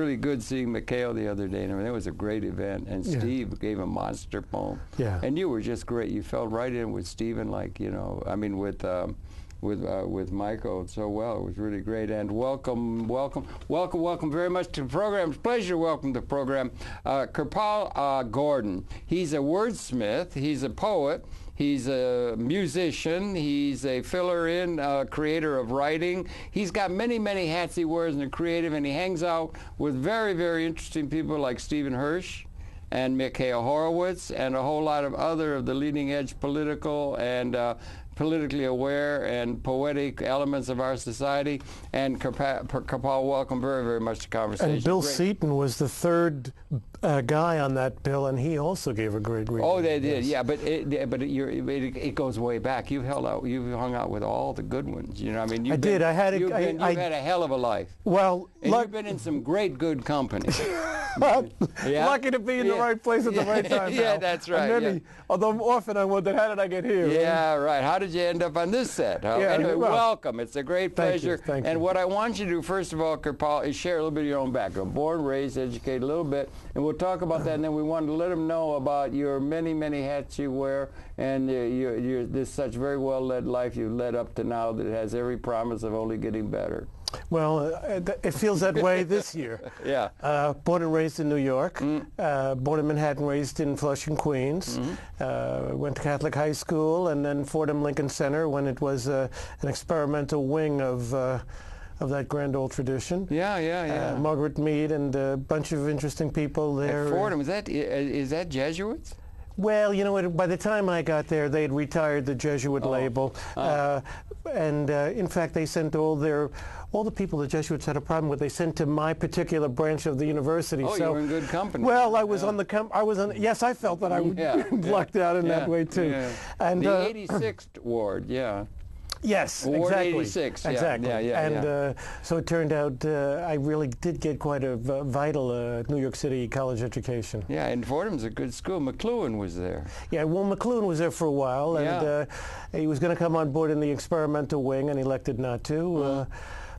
really good seeing Mikhail the other day. And I mean, it was a great event. And Steve gave a monster poem. Yeah. And you were just great. You fell right in with Stephen, like, you know, I mean, with Michael so well. It was really great. And welcome very much to the program. It's a pleasure to welcome to the program Kirpal Gordon. He's a wordsmith. He's a poet. He's a musician. He's a filler-in creator of writing. He's got many, many hats he wears and a creative, and he hangs out with very, very interesting people like Stephen Hirsch and Mikhail Horowitz and a whole lot of other of the leading-edge political and politically aware and poetic elements of our society. And Kirpal, welcome very, very much to Conversation. And Bill Seaton was the third guy on that bill, and he also gave a great reading. Oh, they did, yeah. But it goes way back. You've hung out with all the good ones. You know, I mean, you've had a hell of a life. Well, and you've been in some great, good company. Yeah? Lucky to be in the right place at the right time. Yeah, that's right. Although often I wondered, how did I get here? Yeah, right. How did you end up on this set? Huh? Yeah, anyway, welcome. It's a great pleasure. Thank you. And what I want you to do, first of all, Kirpal, is share a little bit of your own background. Born, raised, educated a little bit. And we'll talk about that. And then we wanted to let them know about your many, many hats you wear and this such very well-led life you've led up to now that has every promise of only getting better. Well, it feels that way this year. Yeah. Born and raised in New York. Born in Manhattan, raised in Flushing, Queens. Went to Catholic high school and then Fordham Lincoln Center when it was an experimental wing of that grand old tradition. Yeah. Margaret Mead and a bunch of interesting people there. At Fordham, is that Jesuits? Well, you know, by the time I got there, they had retired the Jesuit label. And in fact, they sent all the people the Jesuits had a problem with, they sent to my particular branch of the university. Oh, so, you were in good company. Well, I was on the yes, I felt that I lucked out in that way too. Yeah. And the 86th ward, Yes, Ward exactly. 86, exactly. And so it turned out I really did get quite a vital New York City college education. Yeah, and Fordham's a good school. McLuhan was there. Yeah, well, McLuhan was there for a while, and he was going to come on board in the experimental wing, and elected not to.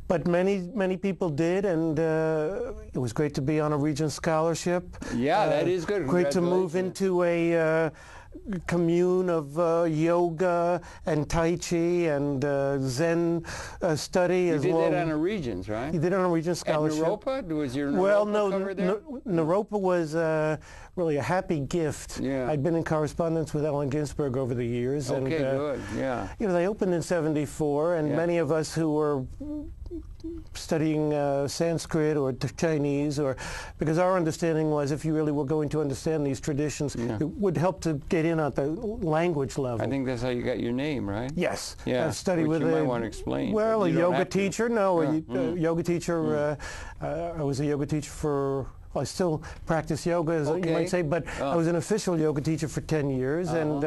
But many people did, and it was great to be on a Regents Scholarship. Yeah, that is good. Great to move into a commune of yoga and Tai Chi and Zen study as well. You did that on a Regents, right? You did it on a Regents Scholarship. At Naropa? Was your Naropa Well, no, cover there? Naropa was really a happy gift. Yeah. I'd been in correspondence with Allen Ginsberg over the years. Okay, and, good, yeah. You know, they opened in '74, and many of us who were studying Sanskrit or Chinese, because our understanding was if you really were going to understand these traditions, it would help to get in at the language level. I think that's how you got your name, right? Yes. Yeah. I studied Which with you might want to explain. Well, a yoga teacher. No, a yoga teacher. I was a yoga teacher for. I still practice yoga, as you might say, but I was an official yoga teacher for 10 years, and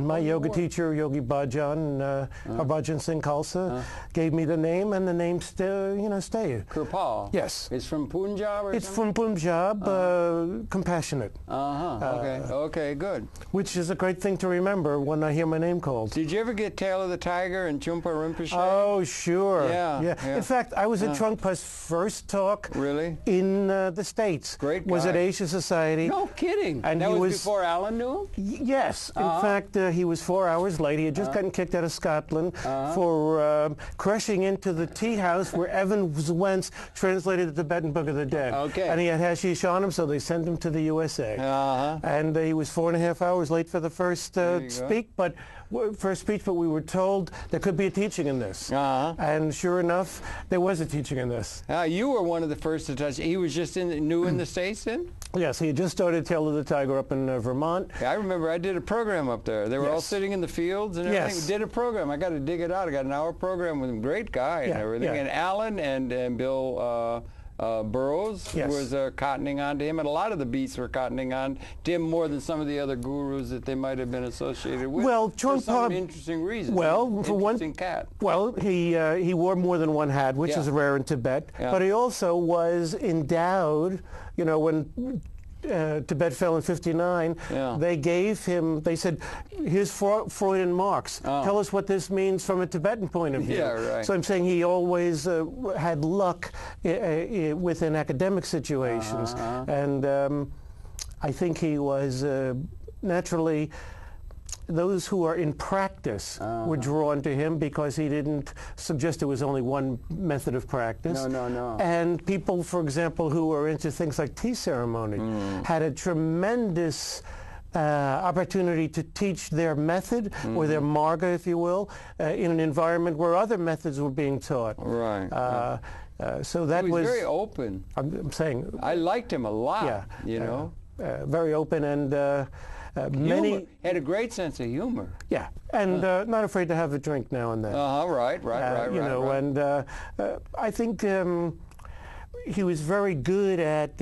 my yoga teacher, Yogi Bhajan, Bhajan Singh Khalsa, gave me the name, and the name stayed. Kirpal? Yes. It's from Punjab or It's something? from Punjab, compassionate. Okay, good. Which is a great thing to remember when I hear my name called. Did you ever get Tail of the Tiger and Chumpa Rinpoche? Oh, sure. Yeah. In fact, I was at Trungpa's first talk in the States. Great guy. Was at Asia Society. No kidding. And that was before Alan knew him? Yes. In fact, he was 4 hours late. He had just gotten kicked out of Scotland for crashing into the tea house where Evans Wentz translated the Tibetan Book of the Dead. Okay. And he had hashish on him, so they sent him to the USA. And he was 4.5 hours late for the first speech, but we were told there could be a teaching in this. And sure enough, there was a teaching in this. You were one of the first to touch. He was just new in the States then? Yes, he had just started Tail of the Tiger up in Vermont. I remember I did a program up there. They were all sitting in the fields and everything. Yes. Did a program. I got to dig it out. I got an hour program with him. Great guy and everything. And Alan and Bill Burroughs was cottoning on to him, and a lot of the beats were cottoning on to him more than some of the other gurus that they might have been associated with. Well, for some interesting reasons. Well, for one, cat. Well, he wore more than one hat, which is rare in Tibet. But he also was endowed. You know, when Tibet fell in '59, they gave him, they said, here's Freud and Marx. Tell us what this means from a Tibetan point of view. Yeah, right. So I'm saying he always had luck within academic situations. And I think he was naturally, those who are in practice were drawn to him because he didn't suggest there was only one method of practice. No. And people, for example, who are into things like tea ceremony had a tremendous opportunity to teach their method, or their marga, if you will, in an environment where other methods were being taught. Right. So that he was was very open. I'm saying I liked him a lot. Yeah, you know, very open, and many had a great sense of humor. Yeah, and not afraid to have a drink now and then. Right. You know, right. And I think he was very good at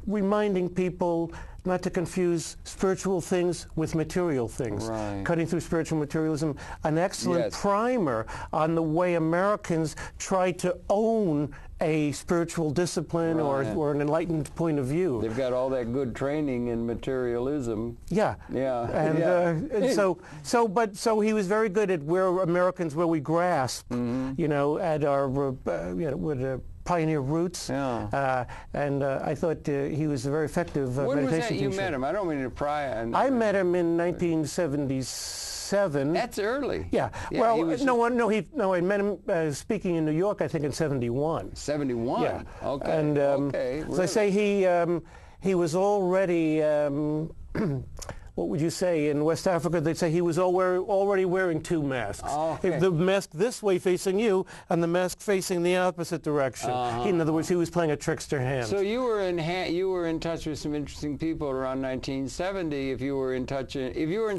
reminding people not to confuse spiritual things with material things. Right. Cutting through spiritual materialism, an excellent primer on the way Americans try to own a spiritual discipline or an enlightened point of view. They've got all that good training in materialism. Yeah. And, and so he was very good at where we grasp, you know, at our, with pioneer roots. Yeah. And I thought he was a very effective meditation teacher. When was that you met him? I don't mean to pry. I met him in 1977. That's early. Yeah. Well, I met him speaking in New York, I think, in 71. 71? Yeah. Okay. And as I say, he was already, what would you say, in West Africa, they'd say he was already wearing two masks. Okay. The mask this way facing you, and the mask facing the opposite direction. In other words, he was playing a trickster hand. So you were in touch with some interesting people around 1970. If you were in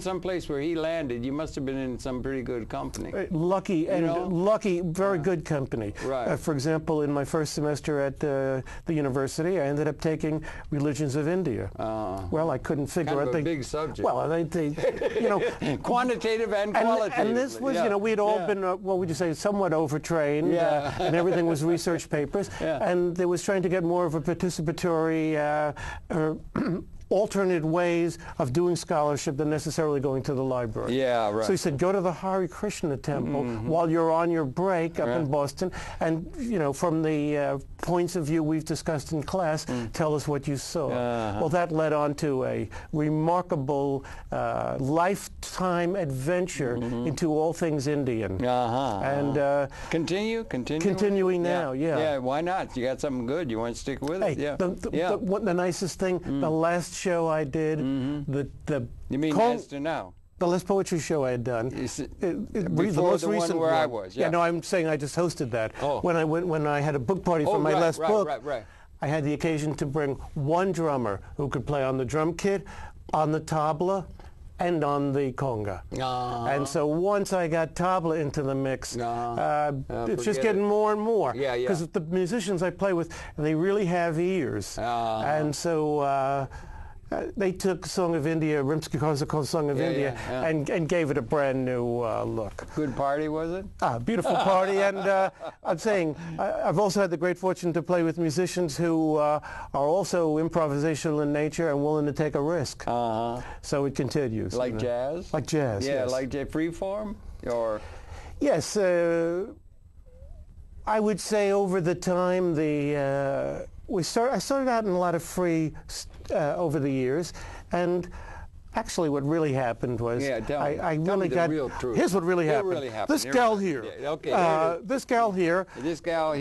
some place where he landed, you must have been in some pretty good company. Lucky, very good company. Right. For example, in my first semester at the university, I ended up taking Religions of India. Well, I couldn't figure out a big subject. Well, they you know, quantitative and qualitative. And this was, you know, we'd all been, what would you say, somewhat overtrained, and everything was research papers, and there was trying to get more of a participatory alternate ways of doing scholarship than necessarily going to the library. Yeah, right. So he said, go to the Hare Krishna temple while you're on your break up in Boston, and, you know, from the points of view we've discussed in class, tell us what you saw. Well, that led on to a remarkable lifetime adventure into all things Indian. And continuing now, Yeah, why not? You got something good. You want to stick with it? Yeah. The nicest thing, the last show I did, You mean as to now? The last poetry show I had done. The most recent one where I was. Yeah, no, I'm saying I just hosted that. When I had a book party for my last book. Right. I had the occasion to bring one drummer who could play on the drum kit, on the tabla, and on the conga. And so once I got tabla into the mix, it's just getting more and more. Because the musicians I play with, they really have ears. And so they took Song of India, Rimsky-Korsakov Song of India, and gave it a brand new look. Good party, was it? Beautiful party, and I'm saying I've also had the great fortune to play with musicians who are also improvisational in nature and willing to take a risk. So it continues. Like jazz? Like jazz, yeah, yes. Like freeform? Or? Yes, I would say over the time I started out in a lot of free over the years, and actually what really happened was I really got the real truth. Here's what really happened. This gal here. This gal here.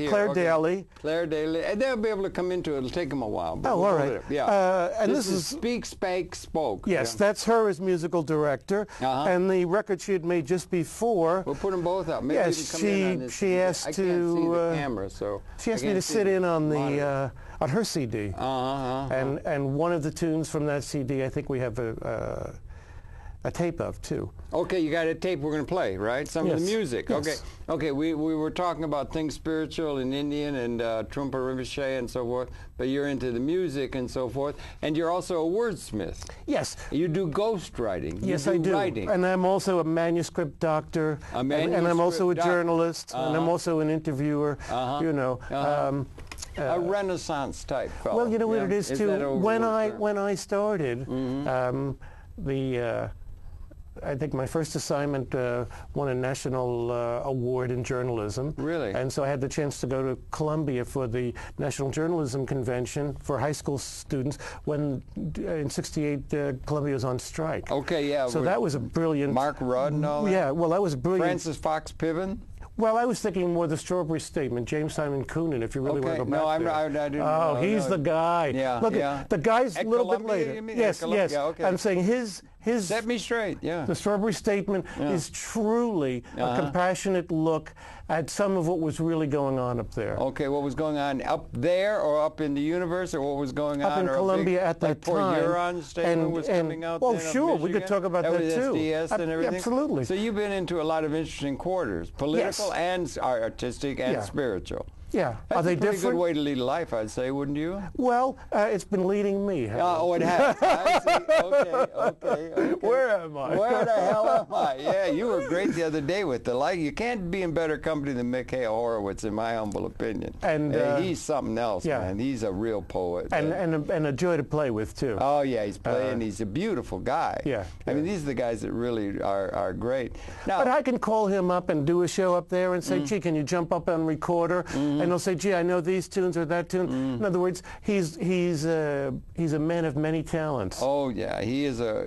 Claire Daly. Claire Daly. And they'll be able to come into it. It'll take them a while. But all right. And this is Speak-Spake-Spoke. Yes, that's her as musical director. And the record she had made just before. We'll put them both up. Maybe you can come in on this. She asked I can't see the camera, so she asked me to sit in on the on her CD. And one of the tunes from that CD, I think we have a tape of too. Okay, you got a tape we're going to play, right? Some of the music. Yes. Okay. We were talking about things spiritual and Indian and Trumpa Rinpoche and so forth, but you're into the music and so forth, and you're also a wordsmith. Yes. You do ghostwriting. Yes, I do. Writing. And I'm also a manuscript doctor. And I'm also a journalist. And I'm also an interviewer. You know. a Renaissance type fellow. Well, you know what it is too. When I started, I think my first assignment won a national award in journalism. Really? And so I had the chance to go to Columbia for the National Journalism Convention for high school students when, in '68, Columbia was on strike. Okay, yeah. So that was a brilliant... Mark Rudd and all that? Yeah, well, that was brilliant. Francis Fox Piven? Well, I was thinking more the Strawberry Statement, James Simon Coonan, if you really want to go back I didn't know. Oh, he's the guy. Yeah, Look, the guy's a little bit later. You mean? Yes, yes. Yeah, okay. I'm saying his... Set me straight, yeah. The Strawberry Statement is truly a compassionate look at some of what was really going on up there. Okay, what was going on up there or up in the universe, or what was going on? Up in Columbia at that time. Like poor Huron statement was coming out well, then sure, we could talk about that too. SDS and everything? Absolutely. So you've been into a lot of interesting quarters, political and artistic and spiritual. Yeah. That's Are they a pretty different? good way to lead a life, I'd say, wouldn't you? Well, it's been leading me. Oh, it has. I see. Okay. Where am I? Where the hell am I? Yeah, you were great the other day with the like. You can't be in better company than Mikhail Horowitz, in my humble opinion. And he's something else, man. He's a real poet. And a joy to play with, too. Oh, yeah, he's playing. He's a beautiful guy. Yeah. I mean, these are the guys that really are great. Now, but I can call him up and do a show up there and say, gee, can you jump up on recorder? And he'll say, gee, I know these tunes or that tune. In other words, he's a man of many talents. Oh yeah, he is a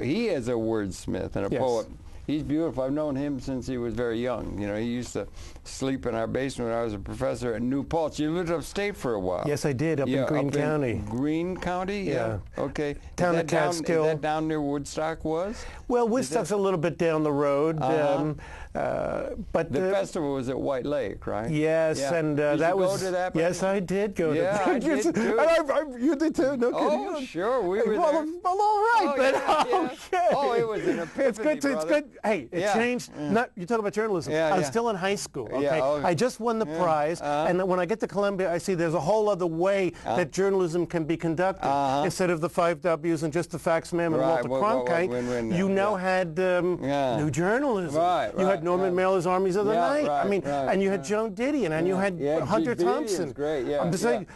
wordsmith and a poet. He's beautiful. I've known him since he was very young. You know, he used to sleep in our basement when I was a professor at New Paltz. You lived upstate for a while. Yes, I did, up in Greene County. Greene County? Yeah. Okay. Town of Catskill. Is that down near Woodstock was? Well, Woodstock's a little bit down the road. But the festival was at White Lake, right? Yes, and that was... Did you go to that? Yes, I did go to that. Yeah, I did too. And you did too? No kidding. Oh, sure, we were there. Well, all right, but okay. Oh, it was an epiphany, It's good. Hey, it changed. You talk about journalism. I was still in high school, okay? I just won the prize, and when I get to Columbia, I see there's a whole other way that journalism can be conducted. Instead of the 5 W's and just the facts man and Walter Cronkite, you now had new journalism. You had Norman Mailer's Armies of the Night. I mean, and you had Joan Didion, and you had Hunter Thompson. Great, I'm just saying,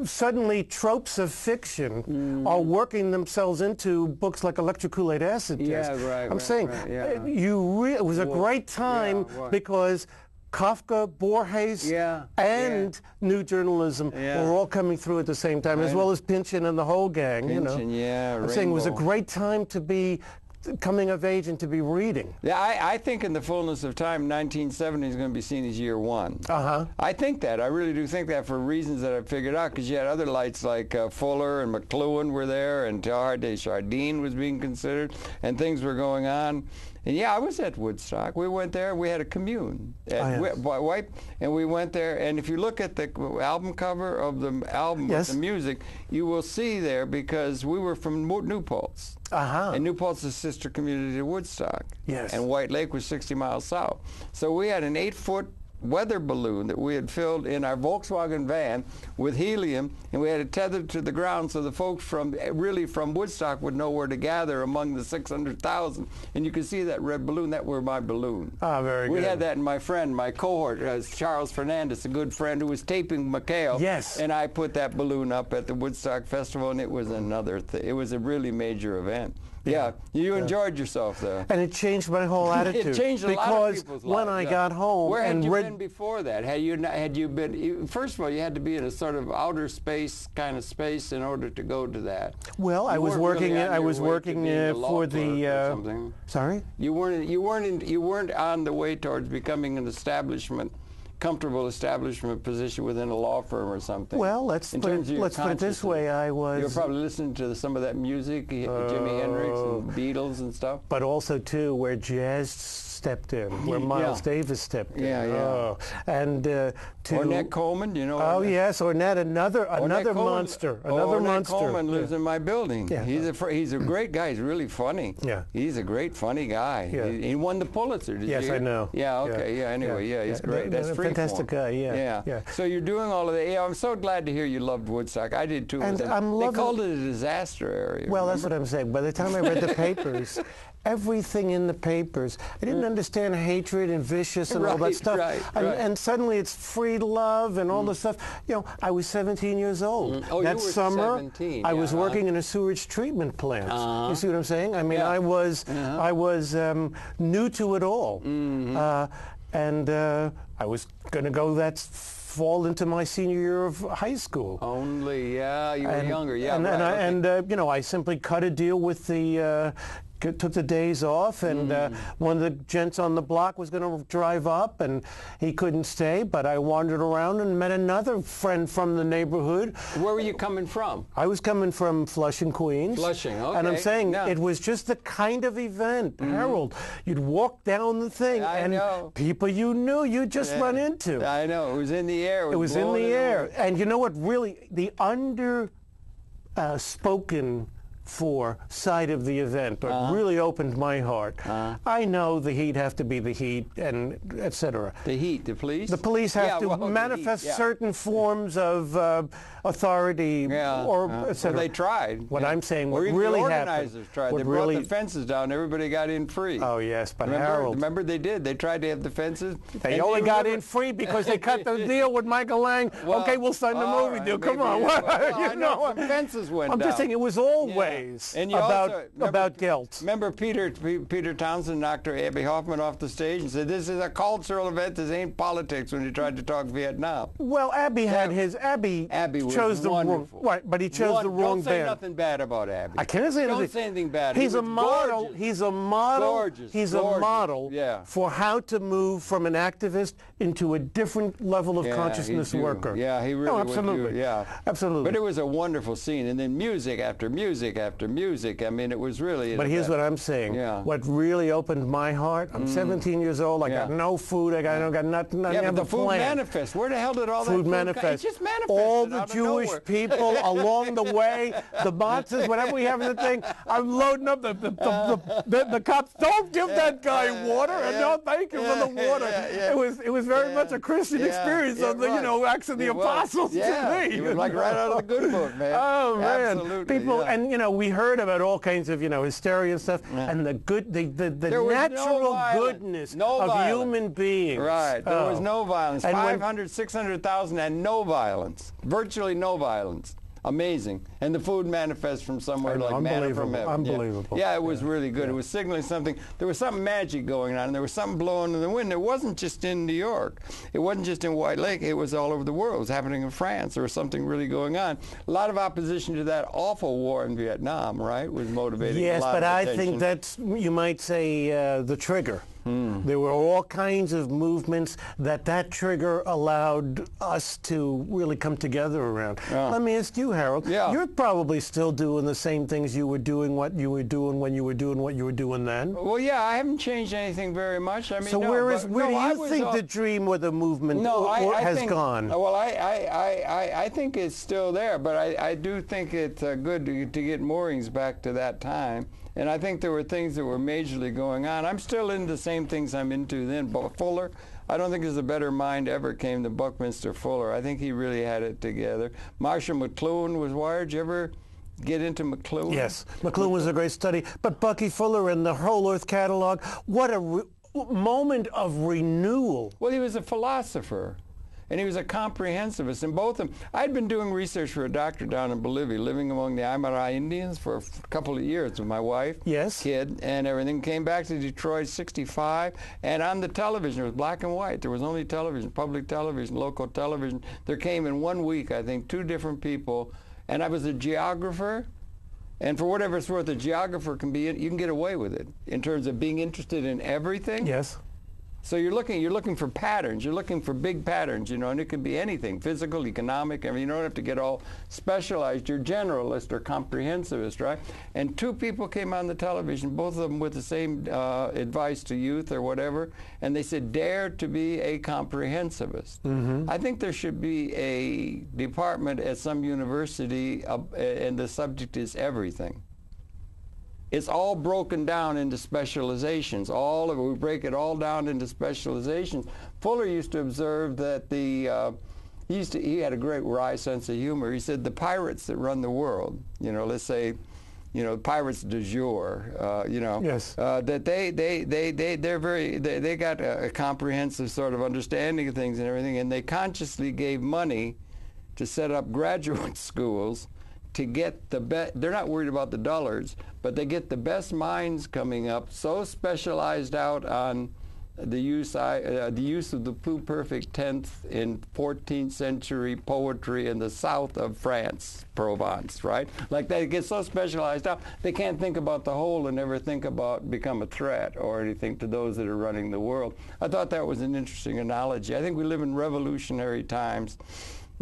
suddenly tropes of fiction are working themselves into books like Electric Kool-Aid Acid Test. I'm saying, it was a great time because Kafka, Borges, and new journalism were all coming through at the same time, as well as Pynchon and the whole gang. I'm saying it was a great time to be coming of age and to be reading. Yeah, I think in the fullness of time, 1970 is going to be seen as year one. I think that. I really do think that for reasons that I've figured out, because you had other lights like Fuller and McLuhan were there, and Teilhard de Chardin was being considered, and things were going on. And I was at Woodstock. We went there. We had a commune at White, and we went there. And if you look at the album cover of the album with the music, you will see there, because we were from New Paltz. And New Paltz is a sister community to Woodstock. And White Lake was 60 miles south. So we had an 8-foot weather balloon that we had filled in our Volkswagen van with helium, and we had it tethered to the ground so the folks from Woodstock would know where to gather among the 600,000. And you can see that red balloon. That were my balloon. Very good. We had that, and my cohort, Charles Fernandez, a good friend who was taping Mikhail. And I put that balloon up at the Woodstock Festival, and it was it was a really major event. You enjoyed yourself there. And it changed my whole attitude. It changed a lot of people's lives. Because when I got home Where had you been before that? Had you been, first of all, you had to be in a sort of outer space kind of space in order to go to that. Well, I was working for the sorry? You weren't on the way towards becoming an comfortable establishment position within a law firm or something. Well, let's put it this way. You were probably listening to some of that music, Jimi Hendrix and Beatles and stuff. But also, too, where jazz stepped in, where Miles Davis stepped in. And Ornette Coleman, you know. Yes, Ornette, another monster. Ornette Coleman lives in my building. He's a great guy. He's really funny. He's a great, funny guy. He won the Pulitzer. Yes, I know. Anyway, he's great. That's freelance. fantastic guy, yeah. So you're doing all of that. Yeah, I'm so glad to hear you loved Woodstock. I did too. And they called it a disaster area. Well, remember? that's what I'm saying. By the time I read the papers, everything in the papers, I didn't understand hatred and vicious and all that stuff. And suddenly it's free love and all this stuff. You know, I was 17 years old. Oh, that you were summer, 17. I was working in a sewage treatment plant. You see what I'm saying? I mean, I was new to it all. And I was going to go fall into my senior year of high school. Only, you were younger, you know, I simply cut a deal with the, took the days off, and one of the gents on the block was going to drive up, and he couldn't stay, but I wandered around and met another friend from the neighborhood. Where were you coming from? I was coming from Flushing, Queens. Flushing, okay. And I'm saying it was just the kind of event, Harold, you'd walk down the thing, and people you knew you'd just run into. I know, it was in the air. It was in the air. And you know what, really, the spoken for side of the event really opened my heart. I know the Heat have to be the Heat, and etc. The Heat, the police? The police have to manifest certain forms of authority, or etc. Well, they tried. What I'm saying, what or really the happened. organizers tried. They brought the fences down. Everybody got in free. Oh yes, but Harold. Remember they did. They tried to have the fences. They only got in free because they cut the deal with Michael Lang. Well, okay, we'll sign the movie deal. Come on. You know, some fences went down. I'm just saying it was always about guilt. Remember Peter Townsend knocked Abby Hoffman off the stage and said, "This is a cultural event. This ain't politics." When he tried to talk Vietnam. Well, Abby chose the wrong. Right, but he chose the wrong band. Don't say nothing bad about Abby. I can't say anything. Don't say anything bad. He's a model. Gorgeous. He's a model. Gorgeous. He's a model for how to move from an activist into a different level of consciousness worker. Yeah, he really absolutely. Absolutely. But it was a wonderful scene, and then music after music after music. I mean, it was really. But here's what I'm saying. What really opened my heart. I'm 17 years old. I got no food. I got nothing. But the food manifest. Where the hell did all that food manifest? It just manifested. All the Jewish people along the way, the boxes, whatever we have in the thing. I'm loading up the cops. Don't give that guy water, and don't thank him for the water. It was very much a Christian experience of the Acts of the Apostles to me. It was like right out of the good book, man. Oh man, absolutely, people, and we heard about all kinds of hysteria and stuff, and the natural goodness of human beings. Right, there was no violence. 500, 600,000 and no violence, virtually no violence. Amazing. And the food manifests from somewhere like manna from heaven. Unbelievable. Yeah, it was really good. It was signaling something. There was something magic going on, and there was something blowing in the wind. It wasn't just in New York. It wasn't just in White Lake. It was all over the world. It was happening in France. There was something really going on. A lot of opposition to that awful war in Vietnam, right, was motivating a lot of attention. I think that's, you might say, the trigger. There were all kinds of movements that trigger allowed us to really come together around. Let me ask you, Harold. You're probably still doing the same things you were doing, what you were doing when you were doing what you were doing then. Well, I haven't changed anything very much. I mean, so where do you think the dream or the movement has gone? Well, I think it's still there, but I do think it's good to get moorings back to that time. And I think there were things that were majorly going on. I'm still into the same things I'm into then. Fuller, I don't think there's a better mind ever came than Buckminster Fuller. I think he really had it together. Marshall McLuhan was wired. Did you ever get into McLuhan? Yes, McLuhan was a great study. But Bucky Fuller and the Whole Earth Catalog, what a moment of renewal. Well, he was a philosopher. And he was a comprehensivist, and both of them. I'd been doing research for a doctor down in Bolivia, living among the Aymara Indians for a couple of years with my wife, kid, and everything. Came back to Detroit, 65, and on the television, it was black and white. There was only television, public television, local television. There came in 1 week, I think, 2 different people, and I was a geographer. And for whatever it's worth, a geographer can be, you can get away with it in terms of being interested in everything. Yes. So you're looking for patterns. You're looking for big patterns, and it could be anything, physical, economic. I mean, you don't have to get all specialized. You're generalist or comprehensivist, right? And 2 people came on the television, both of them with the same advice to youth or whatever, and they said, dare to be a comprehensivist. I think there should be a department at some university, and the subject is everything. it's all broken down into specializations. All of it, we break it all down into specializations. Fuller used to observe that he had a great wry sense of humor. He said the pirates that run the world, let's say, pirates du jour, yes. that they got a comprehensive sort of understanding of things and everything, and they consciously gave money to set up graduate schools to get the best. They're not worried about the dullards, but they get the best minds coming up, so specialized out on the use of the pluperfect tenth in 14th century poetry in the south of France, Provence, right? Like they get so specialized out, they can't think about the whole and never think about become a threat or anything to those that are running the world. I thought that was an interesting analogy. I think we live in revolutionary times.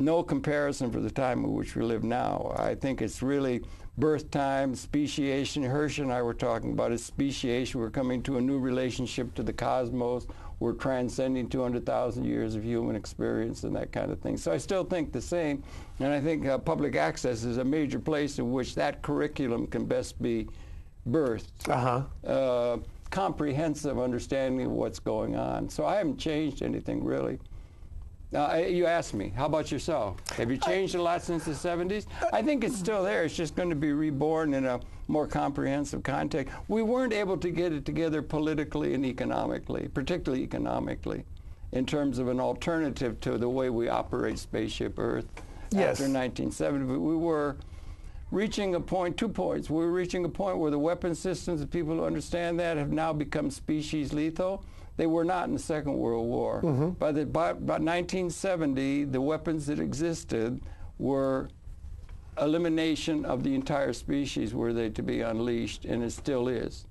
No comparison for the time in which we live now. I think it's really birth time, speciation. Hirsch and I were talking about it, speciation. We're coming to a new relationship to the cosmos. We're transcending 200,000 years of human experience and that kind of thing. So I still think the same, and I think public access is a major place in which that curriculum can best be birthed. Comprehensive understanding of what's going on. So I haven't changed anything really. You asked me, how about yourself? Have you changed a lot since the 70s? I think it's still there. It's just going to be reborn in a more comprehensive context. We weren't able to get it together politically and economically, particularly economically, in terms of an alternative to the way we operate Spaceship Earth after 1970. But we were reaching a point, 2 points. We were reaching a point where the weapon systems of people who understand that have now become species lethal. They were not in the Second World War. By about 1970, the weapons that existed were elimination of the entire species were they to be unleashed, and it still is.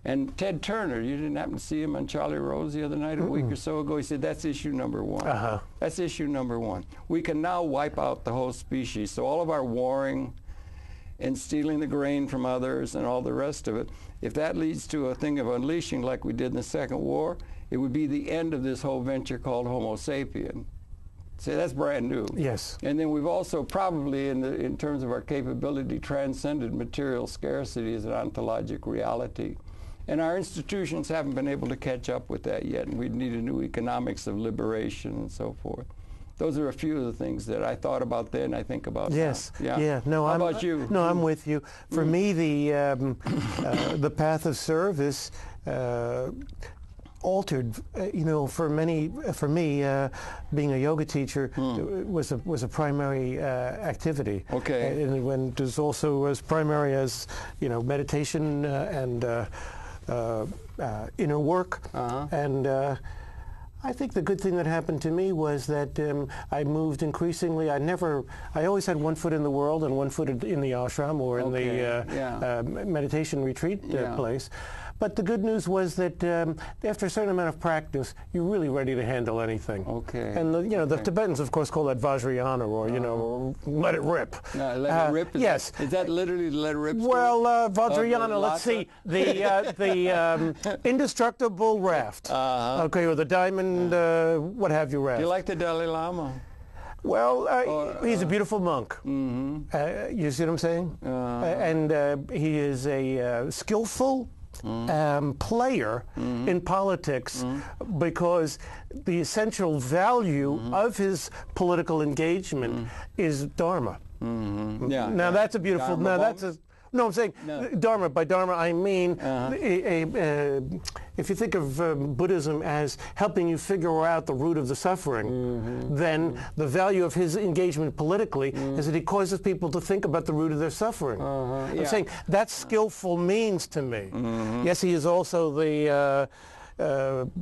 And Ted Turner, you didn't happen to see him on Charlie Rose the other night, a week or so ago? He said, that's issue number one. That's issue number one. We can now wipe out the whole species. So all of our warring and stealing the grain from others and all the rest of it, if that leads to a thing of unleashing like we did in the Second War, it would be the end of this whole venture called Homo sapien. See, that's brand new. Yes. And then we've also probably, in terms of our capability, transcended material scarcity as an ontologic reality. And our institutions haven't been able to catch up with that yet, and we need a new economics of liberation and so forth. Those are a few of the things that I thought about then, I think about now. Yeah. No, How about you? No, I'm with you. For me, the path of service altered. For me, being a yoga teacher was a primary activity. Okay. And when it was also as primary as meditation and inner work and. I think the good thing that happened to me was that I moved increasingly. I always had one foot in the world and one foot in the ashram or in the meditation retreat place. But the good news was that after a certain amount of practice, you're really ready to handle anything. Okay. And the Tibetans, of course, call that Vajrayana, or let it rip. Let it rip. Yes. Is that literally let it rip? Well, Vajrayana. Let's see, the indestructible raft. Okay, or the diamond, what have you raft. Do you like the Dalai Lama? Well, he's a beautiful monk. You see what I'm saying? And he is a skillful player in politics because the essential value of his political engagement is Dharma. Now that's a beautiful. Dharma that's a. No, I'm saying Dharma. By Dharma, I mean if you think of Buddhism as helping you figure out the root of the suffering, then the value of his engagement politically is that he causes people to think about the root of their suffering. I'm saying that's skillful means to me. Yes, he is also the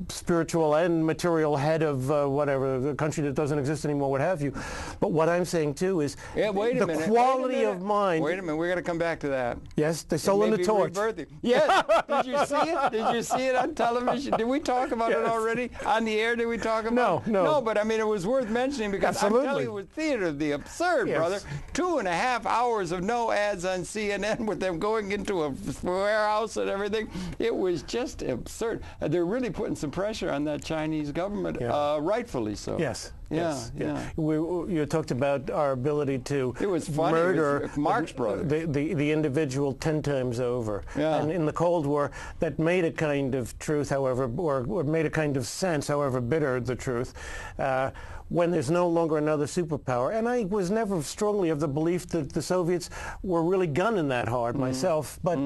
spiritual and material head of whatever, the country that doesn't exist anymore, what have you. But what I'm saying, too, is the quality of mind... Wait a minute, we're going to come back to that. Yes, they stolen the torch. Yes, did you see it? Did you see it on television? Did we talk about it already? On the air, did we talk about it? No, but I mean, it was worth mentioning because I'm telling you, it was theater of the absurd, brother. 2.5 hours of no ads on CNN with them going into a warehouse and everything. It was just absurd. They're really putting some pressure on that Chinese government, rightfully so. Yes. Yeah, yeah. You talked about our ability to murder Marx Brothers. The individual 10 times over. Yeah. And in the Cold War, that made a kind of truth, however, or made a kind of sense, however bitter the truth, when there's no longer another superpower. And I was never strongly of the belief that the Soviets were really gunning that hard myself. But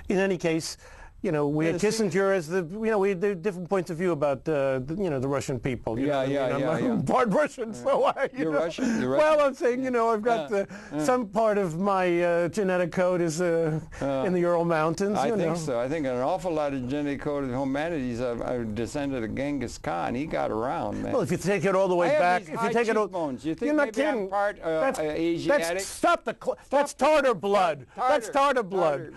in any case, you know, we had Kissinger as the, you know, we had different points of view about, you know, the Russian people. I'm part Russian, so You're Russian? You're Russian? Well, I'm saying, you know, I've got some part of my genetic code is in the Ural Mountains. I think so. I think an awful lot of genetic code of humanities are descended of Genghis Khan. He got around, man. Well, if you take it all the way back, if you take it all, you think you're not maybe kidding. I'm part Asiatic? That's Tartar blood. That's Tartar blood.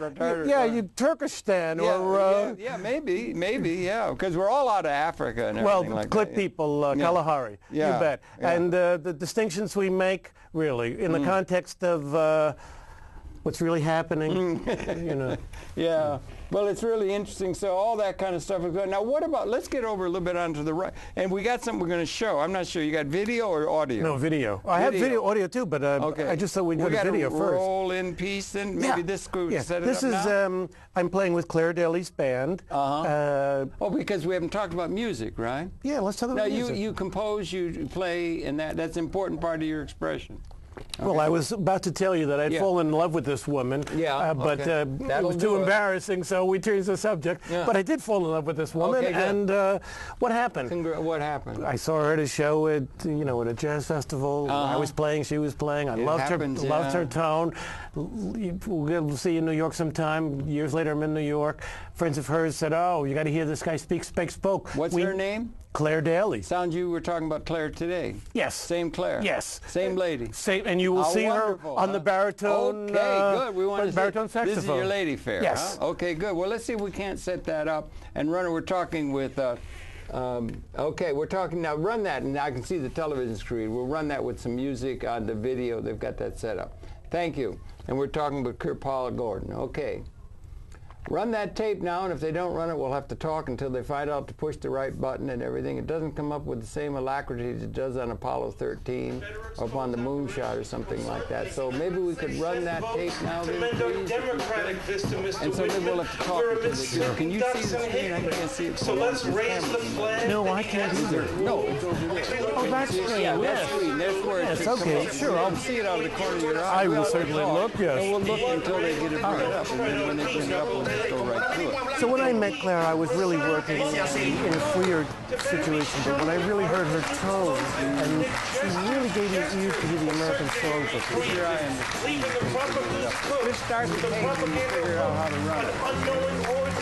Yeah, you Turkestan. Yeah, maybe, yeah, because we're all out of Africa and everything like that. Clip people, Kalahari, you bet. Yeah. And the distinctions we make, really, in the context of what's really happening, you know. Yeah. Well, it's really interesting. So all that kind of stuff is good. Now, what about, let's get over a little bit onto the right. And we got something we're going to show. I'm not sure. You got video or audio? No, video. I have video, audio too, but I just thought we'd go to video first. Roll in piece, and maybe this could set it this up is, now? I'm playing with Claire Daly's band. Because we haven't talked about music, right? Yeah, let's talk about music. Now, you compose, you play, and that's an important part of your expression. Okay. Well, I was about to tell you that I'd fallen in love with this woman, but it was too embarrassing, so we changed the subject. Yeah. But I did fall in love with this woman, and what happened? What happened? I saw her at a show at a jazz festival. I was playing, she was playing. I loved her tone. We'll see you in New York sometime. Years later, I'm in New York. Friends of hers said, "Oh, you got to hear this guy Speak-Spake-Spoke." What's her name? Claire Daly. Sounds you were talking about Claire today. Yes. Same Claire. Yes. Same lady. Same, and you will see her on the baritone. Okay, good. We want to baritone saxophone. This is your lady fair. Yes. Huh? Okay, good. Well, let's see if we can't set that up. And Runner, we're talking with. Okay, we're talking now. Run that, and I can see the television screen. We'll run that with some music on the video. They've got that set up. Thank you. And we're talking with Kirpal Gordon. Okay. Run that tape now, and if they don't run it, we'll have to talk until they find out to push the right button and everything. It doesn't come up with the same alacrity as it does on Apollo 13 or up on the moonshot or something like that. So maybe we could run that tape now, please. And so maybe we'll have to talk until they do. Can you see the screen? I can't see it. So let's raise the flag. No, I can't either. No, it's over there. Oh, that screen. Yeah, that screen. That's where it's okay. Sure, I'll see it out of the corner of your eye. I will certainly look, yes. And we'll look until they get it brought up. And then when they bring it up, we'll just go right through it. So when I met Claire, I was really working in a freer situation, but when I really heard her tone, and she really gave me ears to hear the American songs with her. Keep your eye on the Just start the tape and you figure out how to run it.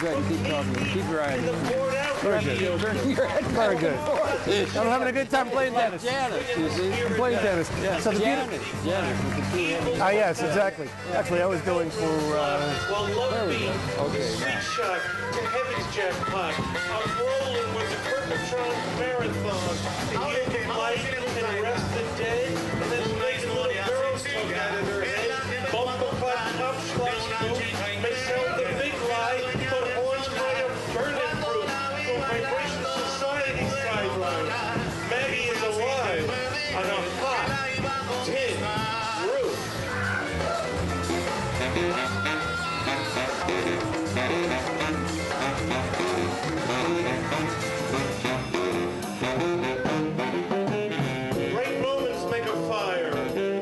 Good, keep talking. Keep your eye on the Very good. Very good. I'm having a good time playing tennis. Janice, you see? I'm playing tennis. Yeah, So Janice with the two heads. Ah, yes, exactly. Actually, I was going for... Okay, now. Shot to heaven's jackpot. I'm rolling with the Kirpal Marathon. To heal the life and rest the dead. And then make little girls come out of their head. Bumper cut, top schlotch, boot. May sell the big lie, but horns cry a burning fruit. From Vibration Society sidelines. Maggie is alive on a hot tin roof. Great moments make a fire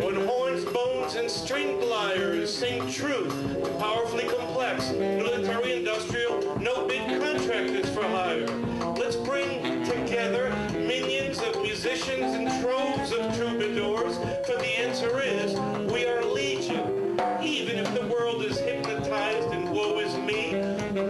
when horns, bones, and string pliers sing truth. Powerfully complex, military, industrial, no big contractors for hire. Let's bring together minions of musicians and troves of troubadours, for the answer is we are legion. Even if the world is hypnotized and woe is me,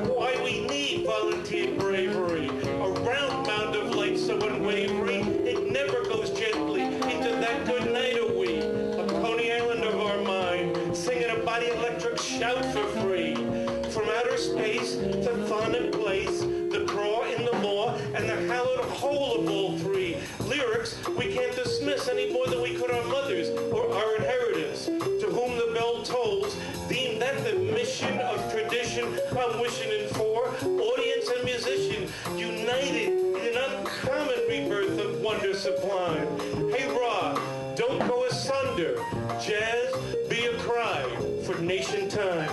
why we need volunteer bravery, a round mound of light so unwavering, it never goes gently into that good night of we, a Coney Island of our mind, singing a body electric shout for free. From outer space to Thonic Place, the craw in the law, and the hallowed whole of all three. Lyrics we can't dismiss any more than we could our mothers or our inheritance. To whom the bell tolls, deem that the mission of tradition I'm wishing in for. Audience and musician, you sublime. Hey, Rah, don't go asunder. Jazz, be a cry for nation time.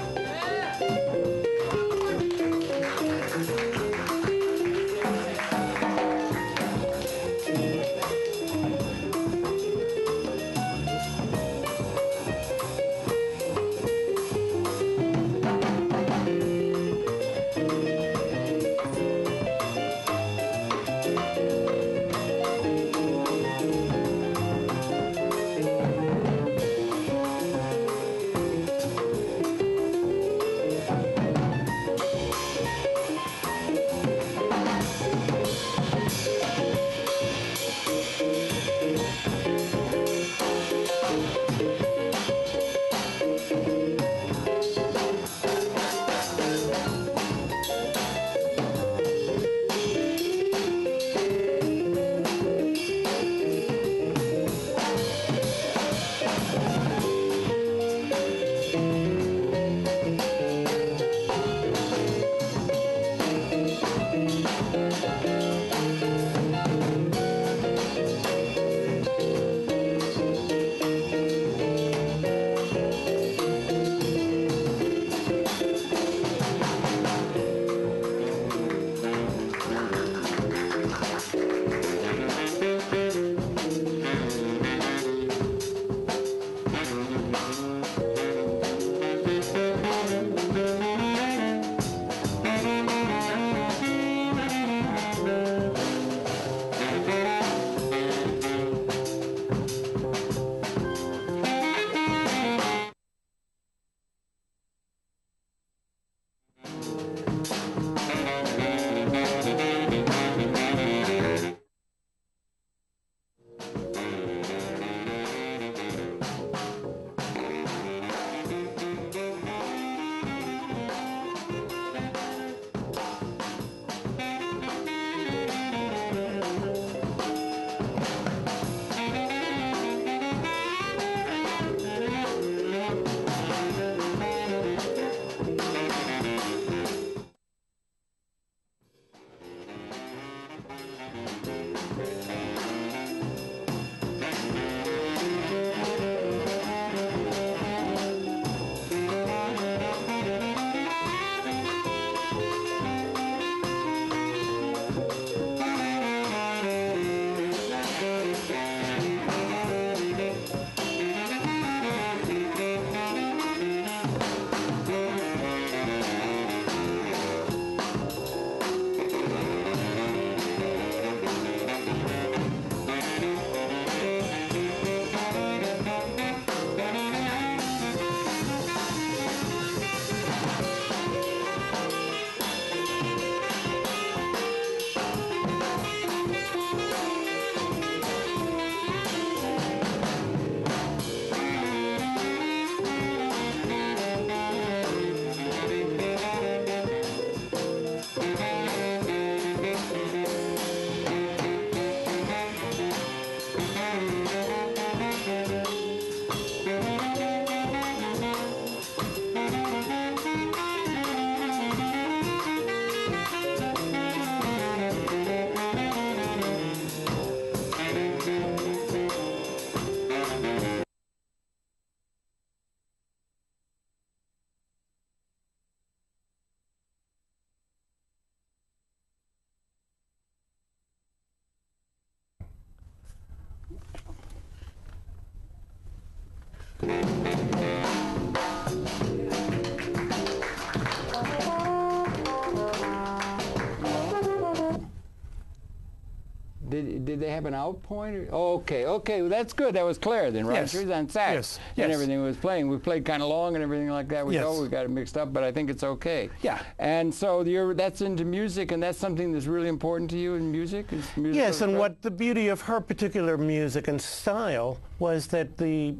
Did they have an out point? Oh, okay, well, that's good. That was Claire then, right? Yes. She was on sax and everything was playing. We played kind of long and everything like that. We got it mixed up, but I think it's okay. Yeah. And so that's into music, and that's something that's really important to you in music? Yes, and what the beauty of her particular music and style was that the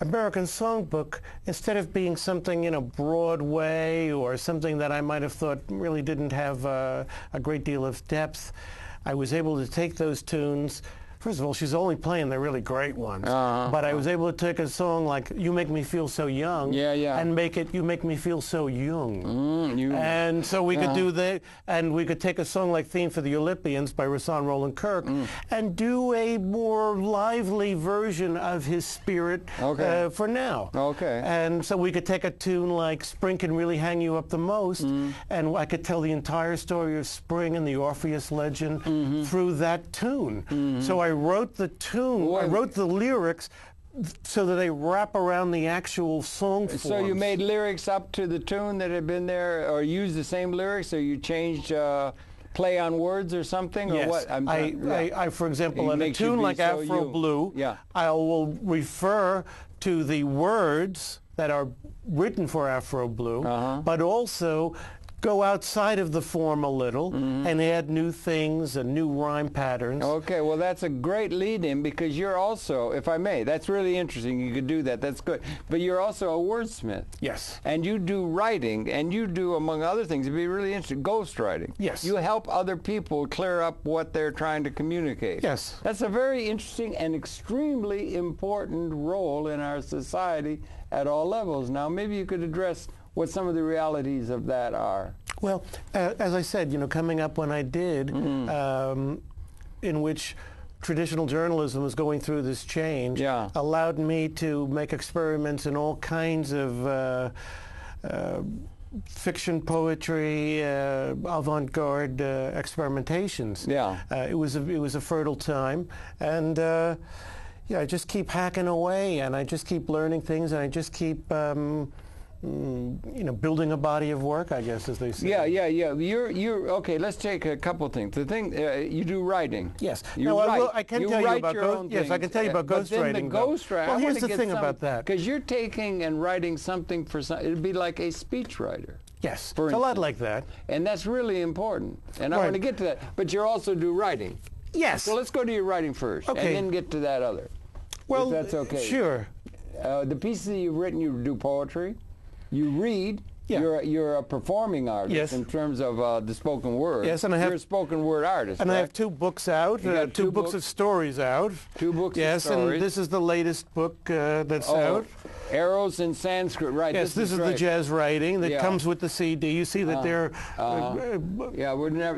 American Songbook, instead of being something, Broadway or something that I might have thought really didn't have a great deal of depth, I was able to take those tunes. First of all, she's only playing the really great ones. But I was able to take a song like "You Make Me Feel So Young" and make it "You Make Me Feel So Young." And so we could do that, and we could take a song like "Theme for the Olympians" by Rahsaan Roland Kirk and do a more lively version of his spirit for now. And so we could take a tune like "Spring Can Really Hang You Up the Most," and I could tell the entire story of spring and the Orpheus legend through that tune. So I wrote the tune, I wrote the lyrics so that they wrap around the actual song forms. So you made lyrics up to the tune that had been there, or used the same lyrics, or you changed play on words or something? Yes. Or what? I, for example, in a tune like Afro Blue, I will refer to the words that are written for Afro Blue, but also go outside of the form a little and add new things and new rhyme patterns. Okay, well, that's a great lead-in, because you're also, if I may, that's really interesting. You could do that. That's good. But you're also a wordsmith. Yes. And you do writing, and you do, among other things, it'd be really interesting, ghostwriting. Yes. You help other people clear up what they're trying to communicate. Yes. That's a very interesting and extremely important role in our society at all levels. Now, maybe you could address what some of the realities of that are. Well, as I said, coming up when I did, in which traditional journalism was going through this change, allowed me to make experiments in all kinds of fiction, poetry, avant-garde experimentations. It was a fertile time, and I just keep hacking away, and I just keep learning things, and I just keep building a body of work, I guess, as they say. You're okay. Let's take a couple things. The thing you do writing. Yes. I can tell you about Yes, I can tell you about ghostwriting. Well, here's the thing about that. Because you're taking and writing something for it'd be like a speechwriter. Yes. It's a lot like that. And that's really important. And I want to get to that. But you also do writing. Yes. So let's go to your writing first, and then get to that other. Well, if that's okay. Sure. The pieces that you've written, you do poetry. You read. You're a performing artist in terms of the spoken word. Yes, and you're a spoken word artist. And I have 2 books out. Two books of stories out. 2 books of stories. Yes, and this is the latest book that's out. Arrows in Sanskrit, right? Yes, this is the jazz writing that comes with the CD. You see that they're...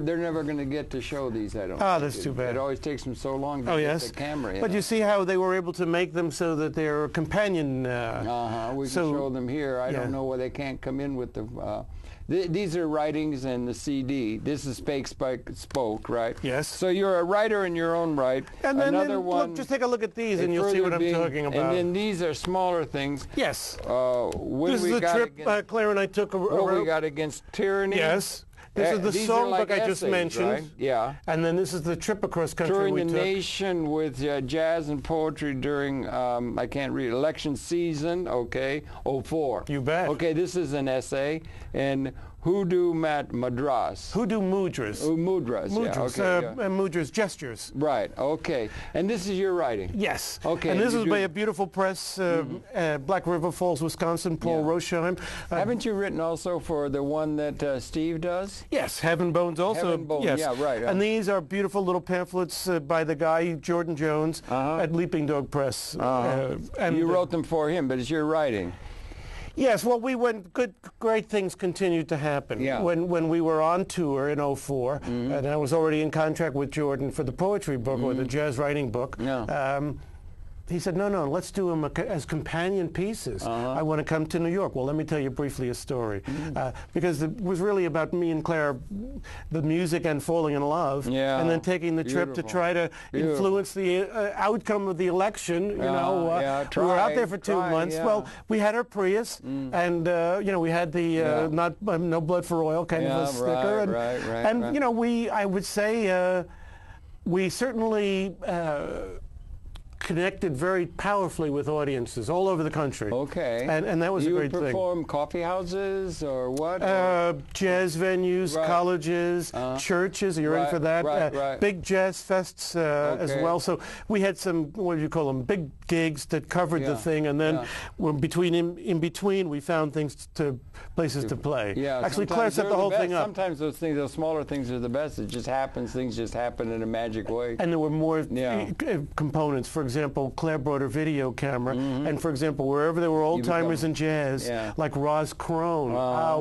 they're never going to get to show these, I don't think. That's too bad. It always takes them so long to get the camera in. But you see how they were able to make them so that they're companion... we can show them here. I don't know why they can't come in with the... these are writings and the CD. This is Speak-Spake-Spoke, right? Yes. So you're a writer in your own right. And then, look, just take a look at these and you'll see what I'm talking about. And then these are smaller things. Yes. This is the trip Claire and I took. What we got against tyranny. Yes. This is the songbook I just mentioned. Right? Yeah. And then this is the trip across country touring we the took. nation with jazz and poetry during, I can't read, election season, 04. You bet. Okay, this is an essay. And Hoodoo Madras. Hoodoo Mudras. Mudras, Mudras, gestures. Right, okay. And this is your writing? Yes. Okay. And this is by a beautiful press, Black River Falls, Wisconsin, Paul Rosheim. Haven't you written also for the one that Steve does? Yes, Heaven Bones also. Heaven Bones, yes. yeah, right. And these are beautiful little pamphlets by the guy, Jordan Jones, at Leaping Dog Press. And you wrote them for him, but it's your writing. Yes, well, great things continued to happen. Yeah. When we were on tour in 04, and I was already in contract with Jordan for the poetry book or the jazz writing book, he said, no, let's do them as companion pieces. I want to come to New York. Well, let me tell you briefly a story. Because it was really about me and Claire, the music and falling in love, and then taking the trip to try to influence the outcome of the election. We were out there for 2 months. Well, we had our Prius, and we had the no blood for oil kind of a sticker. I would say we certainly connected very powerfully with audiences all over the country. Okay. And that was a great thing. You perform coffee houses or what? Jazz venues, colleges, churches. Are you ready for that? Big jazz fests as well. So we had some, what do you call them, big gigs that covered the thing, and then in between we found places to play. Yeah, actually, Claire set the whole thing up. Sometimes those things, those smaller things, are the best. It just happens. Things just happen in a magic way. And there were more components. For example, Claire brought her video camera, and for example, wherever there were old timers in jazz, like Roz Crone.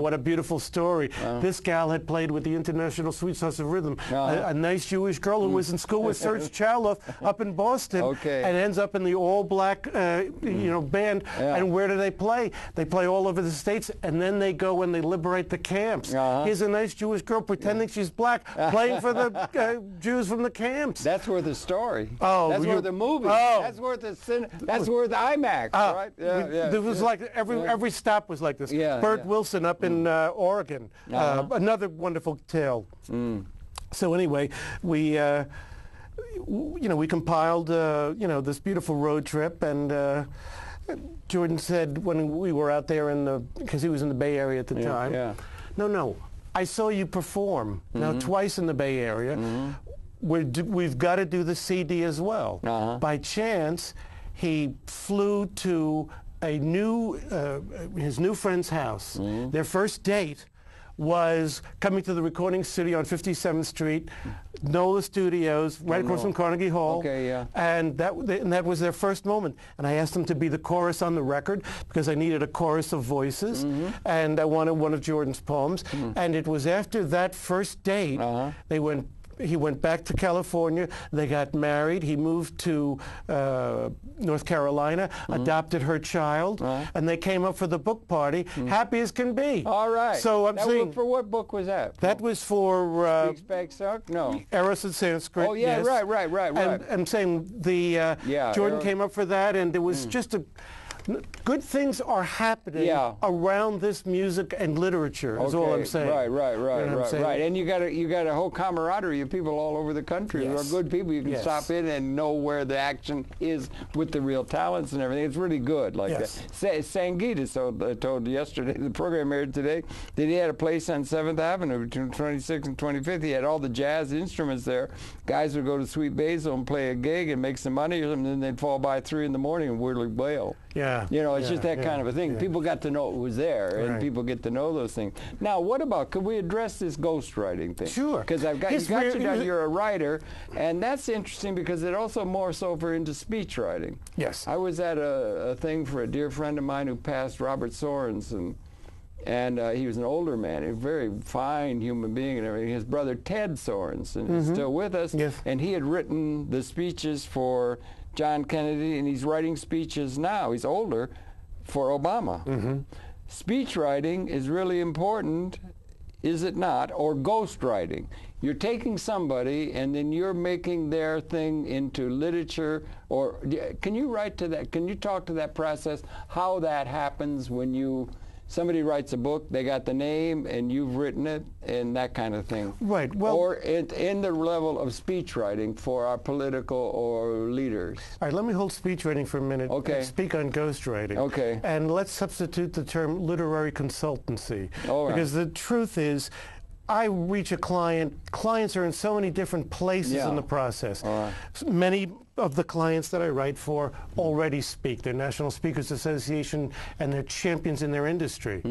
What a beautiful story! This gal had played with the International Sweet Sauce of Rhythm, a nice Jewish girl who was in school with Serge Chaloff up in Boston, and ends up in the all-black, band. And where do they play? They play all over the States, and then they go and they liberate the camps. Here's a nice Jewish girl pretending she's black, playing for the Jews from the camps. That's worth the story. Oh, that's worth the movie. That's worth the That's worth IMAX, right? There was like every stop was like this. Bert Wilson up in Oregon, another wonderful tale. So anyway, we compiled this beautiful road trip, and Jordan said when we were out there because he was in the Bay Area at the time. No, I saw you perform now twice in the Bay Area. We've got to do the CD as well. By chance, he flew to his new friend's house. Their first date was coming to the recording studio on 57th Street, NOLA Studios, right across from Carnegie Hall. And that was their first moment. And I asked them to be the chorus on the record because I needed a chorus of voices, and I wanted one of Jordan's poems. And it was after that first date, he went back to California. They got married. He moved to North Carolina, adopted her child, and they came up for the book party, happy as can be. All right. So I'm saying, for what book was that? That was for Speak-Spake-Spoke? No. Eros and Sanskrit. Oh yeah, yes. right. And I'm saying Jordan came up for that, and there was just good things are happening around this music and literature. Is all I'm saying. Right. And you got a whole camaraderie of people all over the country who are good people. You can stop in and know where the action is with the real talents and everything. It's really good like that. Sangeeta told yesterday, the program aired today, that he had a place on 7th Avenue between 26th and 25th. He had all the jazz instruments there. Guys would go to Sweet Basil and play a gig and make some money, and then they'd fall by 3 in the morning and whirly wail. It's just that kind of a thing. People got to know it was there, and people get to know those things. Now, could we address this ghostwriting thing? Sure. Because you're a writer, and that's interesting because it also more so into speech writing. Yes. I was at a thing for a dear friend of mine who passed, Robert Sorensen, and he was an older man, a very fine human being and everything. His brother Ted Sorensen is still with us, and he had written the speeches for John Kennedy, and he's writing speeches now. He's older, for Obama. Speech writing is really important, is it not? Or ghost writing. You're taking somebody and then you're making their thing into literature. Or can you write to that? Can you talk to that process? How that happens when somebody writes a book, they got the name, and you've written it, and that kind of thing. Right. Well, or in the level of speech writing for our political or leaders. All right, let me hold speech writing for a minute. Okay. And speak on ghostwriting. Okay. And let's substitute the term literary consultancy. All right. Because the truth is, I reach a client. Clients are in so many different places in the process. Many of the clients that I write for already speak. They're National Speakers Association, and they're champions in their industry.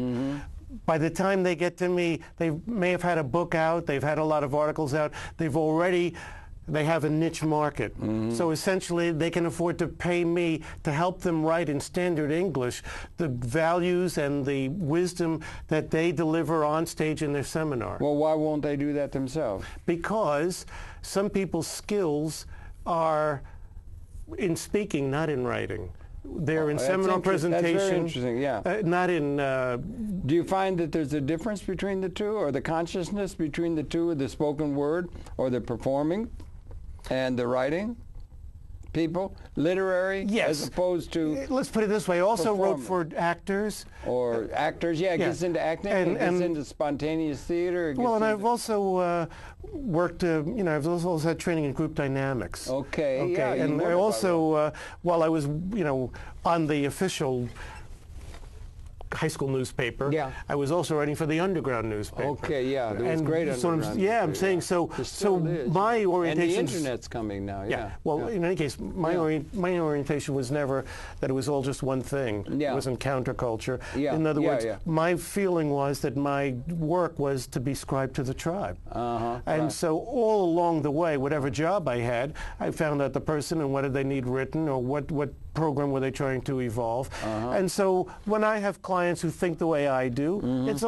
By the time they get to me, they may have had a book out, they've had a lot of articles out, they have a niche market. So essentially, they can afford to pay me to help them write in standard English the values and the wisdom that they deliver on stage in their seminar. Well, why won't they do that themselves? Because some people's skills are in speaking, not in writing. They're in seminar presentation. That's very interesting, yeah. Not in... Do you find that there's a difference between the two, or the consciousness between the two, the spoken word or the performing and the writing? people, literary, yes, as opposed to. Let's put it this way. I also wrote for actors. Or actors, yeah, it gets into acting, it gets into spontaneous theater. Well, and I've also worked, I've also had training in group dynamics. Okay, yeah. And I also, while I was, on the official high school newspaper. Yeah. I was also writing for the underground newspaper. Okay, yeah, there was great underground. I'm saying so. My orientation. And the internet's coming now. Yeah. Well, in any case, my orientation was never that it was all just one thing. Yeah. It wasn't counterculture. Yeah. In other words, my feeling was that my work was to be scribed to the tribe. And so all along the way, whatever job I had, I found out the person and what did they need written, or what program were they trying to evolve. And so when I have clients who think the way I do, it's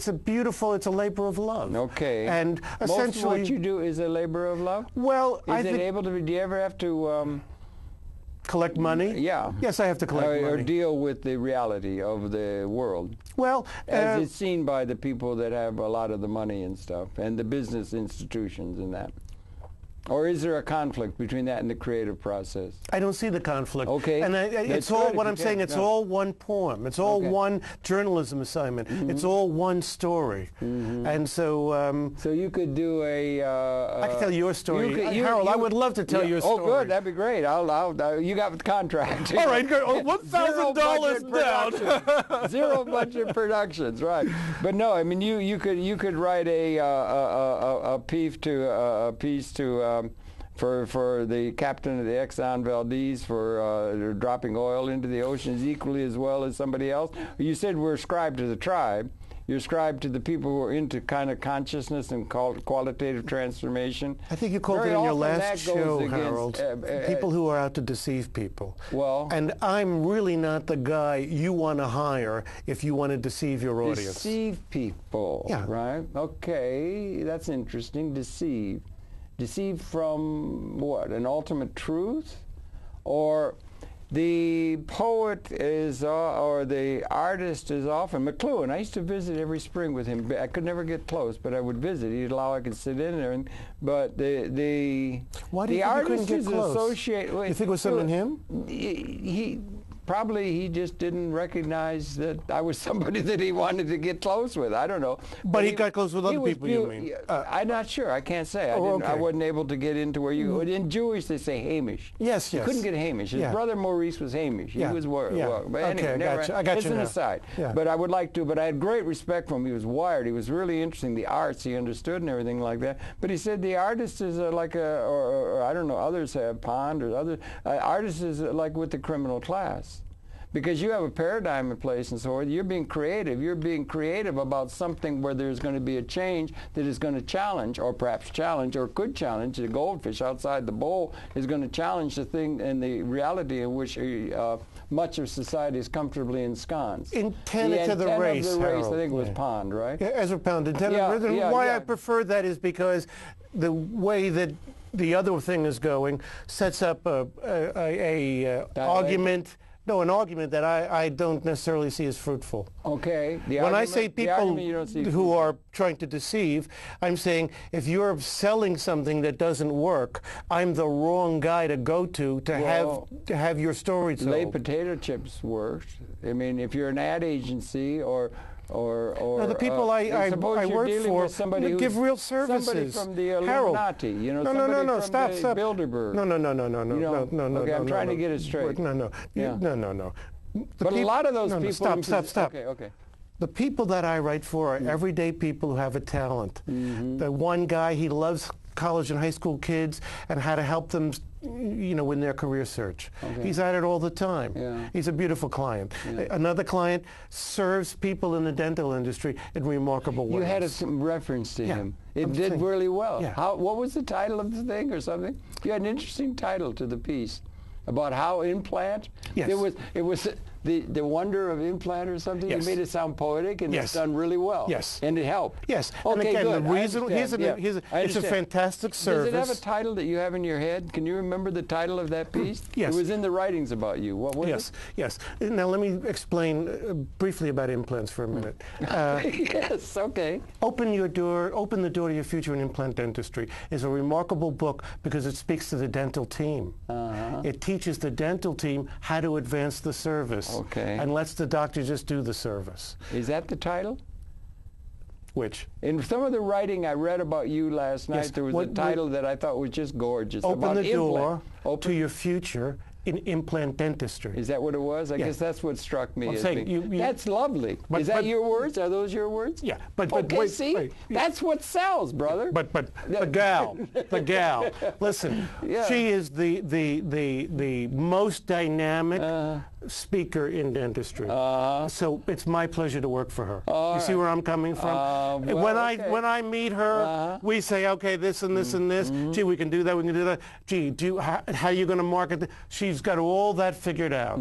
a beautiful, it's a labor of love. Okay. And essentially, most of what you do is a labor of love? Well, do you ever have to collect money? Yeah. Yes, I have to collect money. Or deal with the reality of the world. Well, as it's seen by the people that have a lot of the money and stuff, and the business institutions and that. Or is there a conflict between that and the creative process? I don't see the conflict. Okay. And it's all, what I'm saying, it's all one poem. It's all one journalism assignment. It's all one story. And so... so you could do I could tell your story. Harold, I would love to tell your story. Oh, good. That'd be great. You got the contract. All right, good. $1,000 down. Zero budget productions, right. But no, I mean, you could write a piece to... for the captain of the Exxon Valdez for dropping oil into the oceans equally as well as somebody else. You said we're ascribed to the tribe. You're ascribed to the people who are into kind of consciousness and qualitative transformation. I think you called it in your last show, Harold. People who are out to deceive people. Well, and I'm really not the guy you want to hire if you want to deceive your audience. Deceive people, right? Okay, that's interesting. Deceive. Deceive from what? An ultimate truth? Or the poet is, or the artist is often, McLuhan, I used to visit every spring with him. I could never get close, but I would visit. He'd allow I could sit in there. But the artist is associated with... You think it was something in him? He just didn't recognize that I was somebody that he wanted to get close with. I don't know. But he got close with other people, you mean? I'm not sure. I can't say. I wasn't able to get into where you... In Jewish, they say Hamish. Yes. You couldn't get Hamish. His brother Maurice was Hamish. He was... But anyway, I got it's an aside. But I would like to... But I had great respect for him. He was wired. He was really interesting. The arts, he understood and everything like that. But he said the artist is or I don't know, others have Pond or others. Artist is like with the criminal class. Because you have a paradigm in place and so forth. You're being creative. You're being creative about something where there's going to be a change that is going to challenge, or perhaps challenge, or could challenge. The goldfish outside the bowl is going to challenge the thing and the reality in which much of society is comfortably ensconced. Antenna to the race, I think it was Pond, right? Yeah, Ezra Pound. Why I prefer that is because the way that the other thing is going sets up a argument. No, an argument that I don't necessarily see as fruitful. Okay. When I say people who are trying to deceive, I'm saying if you're selling something that doesn't work, I'm the wrong guy to go to have your story told. Lay potato chips worked. I mean, if you're an ad agency or no, the people I work for give real services. Somebody from the Illuminati, stop. Bilderberg. No. Okay, I'm trying to get it straight. No. But a lot of those people... Stop. Okay. The people that I write for are everyday people who have a talent. The one guy, he loves college and high school kids and how to help them, in their career search. Okay. He's at it all the time. Yeah. He's a beautiful client. Yeah. Another client serves people in the dental industry in remarkable ways. You had a reference to him. It did really well. Yeah. What was the title of the thing or something? You had an interesting title to the piece about how implant. Yes. It was the wonder of implant or something? Yes. You made it sound poetic, and Yes. it's done really well. Yes. And it helped. Yes. Okay, and again, good. the reason it's a fantastic service. Does it have a title that you have in your head? Can you remember the title of that piece? Yes. It was in the writings about you. What was it? Yes. Now let me explain briefly about implants for a minute. Yes. Okay. Open the door to your future in implant dentistry is a remarkable book because it speaks to the dental team. It teaches the dental team how to advance the service and lets the doctor just do the service. Is that the title? Which? In some of the writing I read about you last night, there was a title that I thought was just gorgeous. Open about the door implant. to your future in implant dentistry. Is that what it was? I guess that's what struck me. That's lovely. But, is that your words? Are those your words? Yeah. But okay, wait, see? wait. That's what sells, brother. But the gal, listen, she is the most dynamic speaker in dentistry. So it's my pleasure to work for her. You see where I'm coming from? When I meet her, we say, okay, this and this and this. Gee, we can do that. We can do that. Gee, how are you going to market it? She's got all that figured out.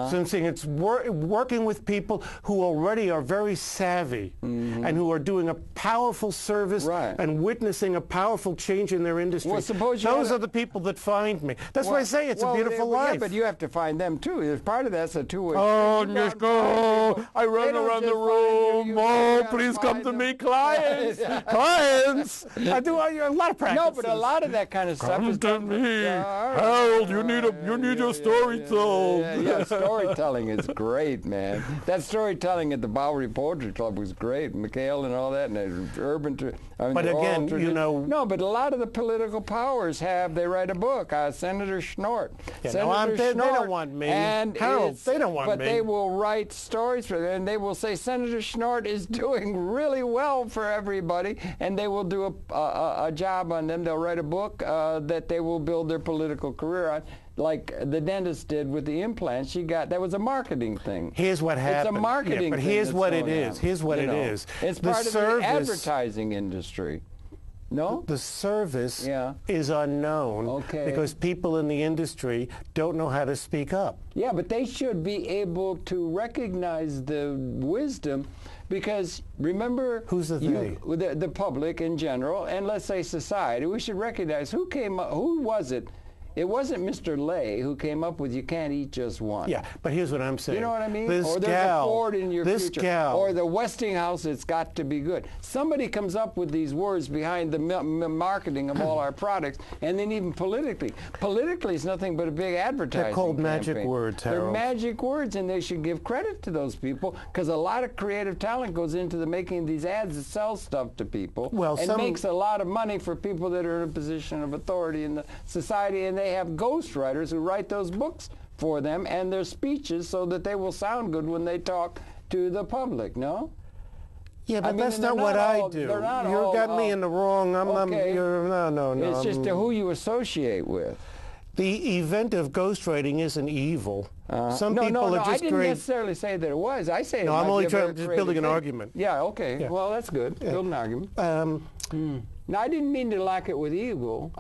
So I'm saying it's working with people who already are very savvy and who are doing a powerful service and witnessing a powerful change in their industry. Well, suppose those are the people that find me. That's why I say it's a beautiful life. Yeah, but you have to find them too. There's part of that's a two-way. Oh, just go. I run around the room. Oh, please come to me, clients. Clients. I do a lot of practice. No, but a lot of that kind of stuff is come to me. Harold, you need your story told. Yeah, storytelling is great, man. That storytelling at the Bowery Poetry Club was great. Mikhail and all that, and urban. But again, you know. No, but a lot of the political powers they write a book. Senator Schnort. Yeah, Senator they Schnort. don't want me. And Harold, they don't want me. But they will write stories for them, and they will say Senator Schnort is doing really well for everybody, and they will do a job on them. They'll write a book that they will build their political career on. Like the dentist did with the implants, that was a marketing thing. Here's what happened. It's a marketing thing. But here's what it is. Here's what it is. It's part of the advertising industry. No? The service is unknown because people in the industry don't know how to speak up. Yeah, but they should be able to recognize the wisdom because remember who's the they? The public in general, and let's say society, we should recognize who was it? It wasn't Mr. Lay who came up with you can't eat just one. Yeah, but here's what I'm saying. You know what I mean? This or there's gal, a Ford in your this future. Gal. Or the Westinghouse, it's got to be good. Somebody comes up with these words behind the marketing of all our products, and then even politically. Politically is nothing but a big advertising They're called campaign. magic words, Harold. They're magic words, and they should give credit to those people because a lot of creative talent goes into making these ads that sell stuff to people and makes a lot of money for people that are in a position of authority in the society, and they have ghostwriters who write those books for them and their speeches so that they will sound good when they talk to the public, no? Yeah, but that's not what I do. You got me in the wrong. No. It's just who you associate with. The event of ghostwriting isn't evil. Some people are just I didn't necessarily say that it was. I say I'm only just building an argument. Yeah, okay. Yeah. Well, that's good. Build an argument. Now, I didn't mean to lack it with evil.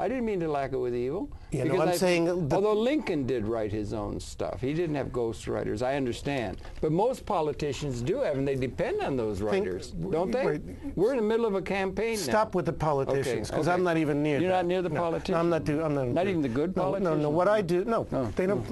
Yeah, no, I'm saying... although Lincoln did write his own stuff. He didn't have ghostwriters, I understand. But most politicians do have, and they depend on those writers, don't they? Right. We're in the middle of a campaign now. Stop with the politicians, because I'm not even near You're not near the politicians? No, I'm not. Not even the good politicians? No, what I do... No, they don't...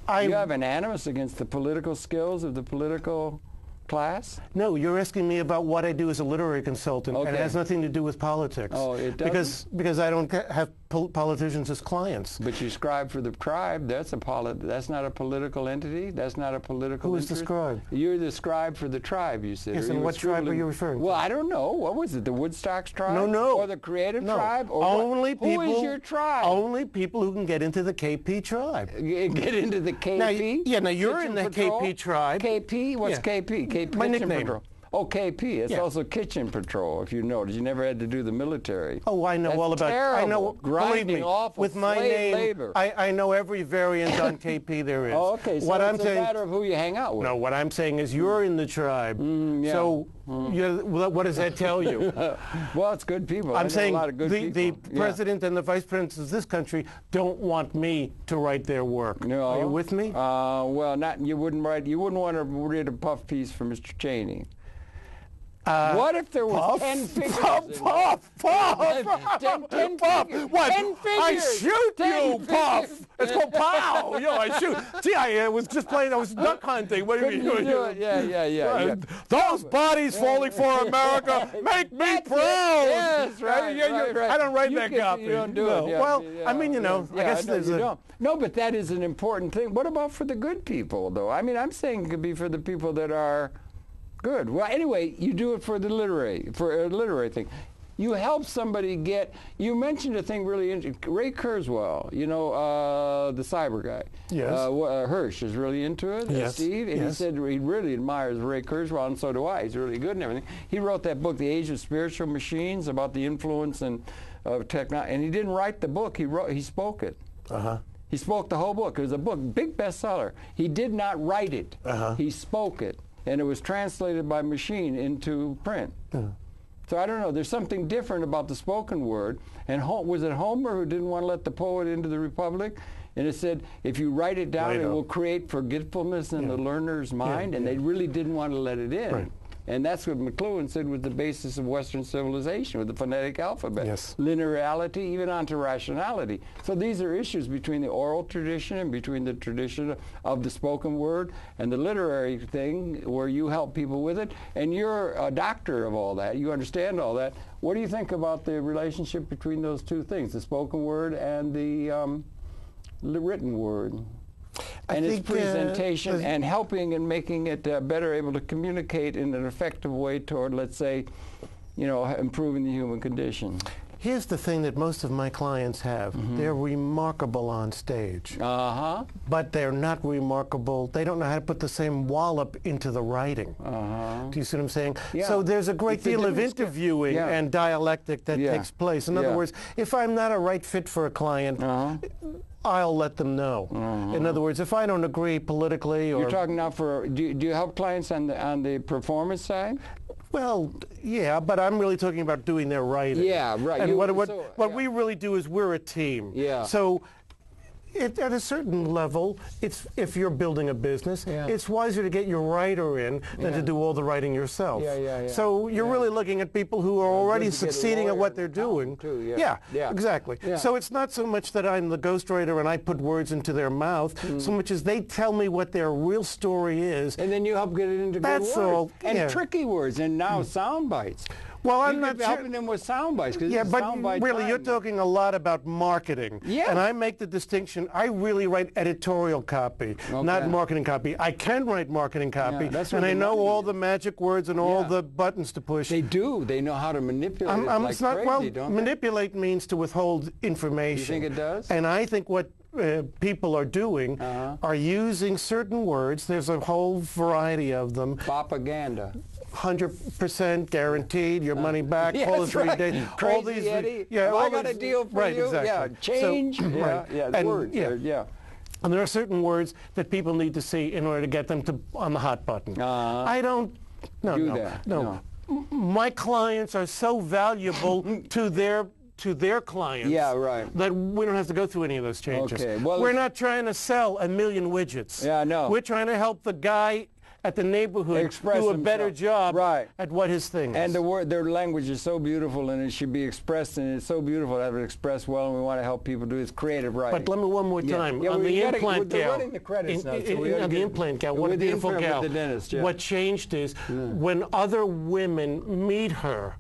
You have an animus against the political skills of the political... class? No, you're asking me about what I do as a literary consultant, and it has nothing to do with politics. Oh, it doesn't? Because I don't have politicians as clients. But you scribe for the tribe. That's not a political entity. That's not a political Who is the scribe? You're the scribe for the tribe, you said. Yes, and what tribe are you referring to? Well, I don't know. What was it, the Woodstocks tribe? No. Or the Creative tribe? Or only people, who is your tribe? Only people who can get into the KP tribe. Get into the KP? Now you're in the KP tribe. KP? What's KP? My nickname. Oh, KP. It's also Kitchen Patrol, if you notice. You never had to do the military. Oh, I know That's all about terrible. I know, Grinding, believe me, awful, with my slave name, labor. I know every variant on KP there is. Oh, okay. So what it's I'm a saying, matter of who you hang out with. No, what I'm saying is you're in the tribe. Yeah. So what does that tell you? Well, it's good people. I'm saying a lot of good the people. president and the vice presidents of this country don't want me to write their work. No. Are you with me? Well, you wouldn't want to read a puff piece for Mr. Cheney. What if there was 10 figures? Puff! 10 figures. What? 10 figures. I shoot 10 you, Puff! It's called pow! I shoot. See, I was just playing, I was duck hunting. What do you mean? Do it? Yeah. Those bodies falling for America make me proud! Yes, right. I don't write that copy. You don't do it. Yeah, well, yeah, I mean, I guess there's a... No, but that is an important thing. What about for the good people, though? I mean, I'm saying it could be for the people that are good. Well, anyway, you do it for a literary thing. You help somebody get. You mentioned a thing really interesting. Ray Kurzweil, the cyber guy. Yes. Hirsch is really into it. Yes. Steve, and he said he really admires Ray Kurzweil, and so do I. He's really good and everything. He wrote that book, The Age of Spiritual Machines, about the influence of technology. And he didn't write the book. He spoke it. He spoke the whole book. It was a book, big bestseller. He did not write it. He spoke it. And it was translated by machine into print. So I don't know. There's something different about the spoken word. And was it Homer who didn't want to let the poet into the Republic? And it said, if you write it down, it will create forgetfulness in the learner's mind. And they really didn't want to let it in. Right. And that's what McLuhan said was the basis of Western civilization, with the phonetic alphabet. Yes. Linearity, even onto rationality. So these are issues between the oral tradition and between the tradition of the spoken word and the literary thing, where you help people with it. And you're a doctor of all that. You understand all that. What do you think about the relationship between those two things, the spoken word and the written word? And its presentation and helping and making it better able to communicate in an effective way toward, let's say, improving the human condition. Here's the thing that most of my clients have. They're remarkable on stage. But they're not remarkable. They don't know how to put the same wallop into the writing. Do you see what I'm saying? Yeah. So there's a great deal of interviewing and dialectic that takes place. In other words, if I'm not a right fit for a client, I'll let them know. In other words, if I don't agree politically, or you're talking now for do you help clients on the performance side? Well, yeah, but I'm really talking about doing their writing. Yeah, right. And what we really do is we're a team. Yeah. So at a certain level, if you're building a business, it's wiser to get your writer in than to do all the writing yourself. So you're really looking at people who are already succeeding at what they're doing. Too, exactly. So it's not so much that I'm the ghostwriter and I put words into their mouth, so much as they tell me what their real story is. And then you help get it into good words. All. And tricky words, and now sound bites. Well, I'm not helping them with sound bites. Yeah, but really, you're talking a lot about marketing. Yeah. And I make the distinction. I really write editorial copy, not marketing copy. I can write marketing copy, and I know all the magic words and all the buttons to push. They do. They know how to manipulate it like crazy, don't they? Manipulate means to withhold information. You think it does? And I think what people are doing are using certain words. There's a whole variety of them. Propaganda. 100% guaranteed, your money back, all 3 days. Crazy all these, Eddie. I got a deal for you. Exactly. Yeah, change. So, and words. And there are certain words that people need to see in order to get them on the hot button. I don't do that. No. My clients are so valuable to their clients that we don't have to go through any of those changes. Okay. Well, we're not trying to sell 1 million widgets. We're trying to help the guy at the neighborhood do a better job at what his thing is. And their language is so beautiful, and it should be expressed, and it's so beautiful to have it expressed well, and we want to help people do it. Creative writing. But let me one more time. On the implant gal. We're running the credits now. On the implant gal, what a beautiful gal. The dentist, What changed is when other women meet her,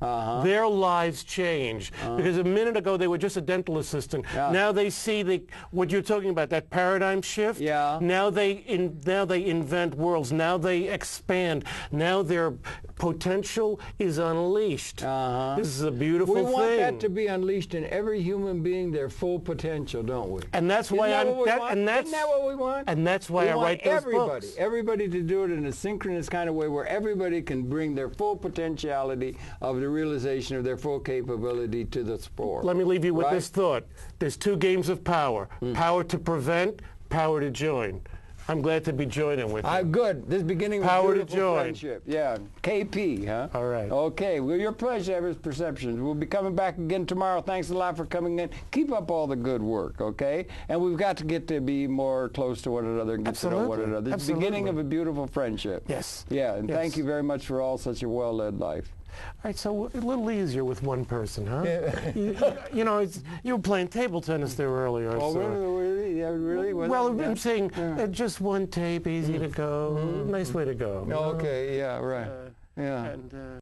their lives change. Because a minute ago they were just a dental assistant. Now they see what you're talking about, that paradigm shift. Now they invent worlds. Now they they expand. Now their potential is unleashed. This is a beautiful thing. We want that to be unleashed in every human being, their full potential, don't we? And that's why Isn't that what we want? And that's why I write those books. Everybody to do it in a synchronous kind of way where everybody can bring their full potentiality of the realization of their full capability to the sport. Let me leave you with this thought. There's two games of power. Power to prevent, power to join. I'm glad to be joining with you. Good. This is beginning with power beautiful to join. Friendship. Yeah. KP, huh? All right. Okay. Well, your pleasure, Everest Perceptions. We'll be coming back again tomorrow. Thanks a lot for coming in. Keep up all the good work, okay? And we've got to get to be more close to one another and get to know one another. It's the beginning of a beautiful friendship. Yes. Yeah, and thank you very much for all such a well-led life. All right, so a little easier with one person, huh? Yeah. you know, you were playing table tennis there earlier. Oh, so. really? Yeah, really? Well, I'm saying just one tape, easy to go, nice way to go. Okay, yeah, right. And